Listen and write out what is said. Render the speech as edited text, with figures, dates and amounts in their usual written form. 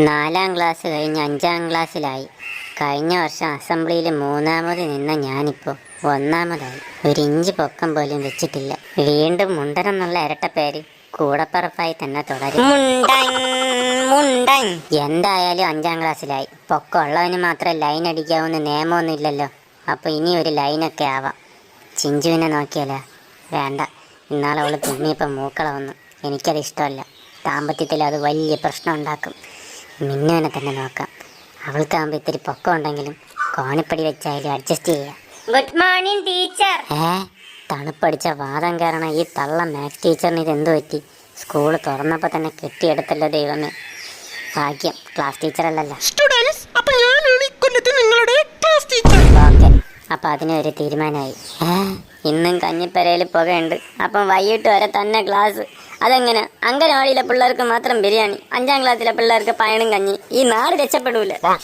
4ാം class കഴിഞ്ഞ് 5ാം ക്ലാസ്സിലായി. കഴിഞ്ഞ വർഷം അസംബ്ലിയിൽ 3ാമത് നിന്ന ഞാനിപ്പോൾ 1ാമതായി. ഒരു ഇഞ്ച് പൊക്കം പോലും വെച്ചിട്ടില്ല. വീണ്ടും മുണ്ടനെന്നുള്ള ഇരട്ടപ്പേര് കൂടപ്പറപ്പായി തന്നെ തുടരും. എന്തായാലും 5ാം ക്ലാസ്സിലായി. പൊക്കമുള്ളവന് മാത്രം ലൈൻ അടിക്കാവുന്ന നിയമമൊന്നും ഇല്ലല്ലോ. അപ്പോൾ ഇനി ഒരു ലൈനൊക്കെ ആവാം. ചിഞ്ചുവിനെ നോക്കിയാലോ? വേണ്ട, ഇന്നാളെ അവൾ തുമ്മിയപ്പോൾ മൂക്കള വന്നു. എനിക്കത് ഇഷ്ടമല്ല. ദാമ്പത്യത്തിൽ അത് വലിയ പ്രശ്നം ഉണ്ടാക്കും. മിന്നുവിനെ തന്നെ നോക്കാം. അവൾക്കാകുമ്പോൾ ഇത്തിരി പൊക്കം ഉണ്ടെങ്കിലും കോണിപ്പടി വെച്ചായാലും അഡ്ജസ്റ്റ് ചെയ്യാം. Good morning teacher. തണുപ്പടിച്ച വാദം കാരണം ഈ തള്ള മാത്സ് ടീച്ചറിന് ഇതെന്തു പറ്റി? സ്കൂൾ തുറന്നപ്പോൾ തന്നെ കെട്ടിയെടുത്തല്ലോ ദൈവമേ. ഭാഗ്യം ക്ലാസ് ടീച്ചർ അല്ലല്ലോ. ഓക്കെ, അപ്പം അതിനൊരു തീരുമാനമായി. ഇന്നും കഞ്ഞിപ്പരയിൽ പുകയുണ്ട്. അപ്പം വൈകിട്ട് വരെ തന്നെ ക്ലാസ്. അതെങ്ങനെ? അംഗനവാടിയിലെ പിള്ളേർക്ക് മാത്രം ബിരിയാണി, 5ാം ക്ലാസ്സിലെ പിള്ളേർക്ക് പയണും കഞ്ഞി. ഈ നാട് രക്ഷപ്പെടൂല.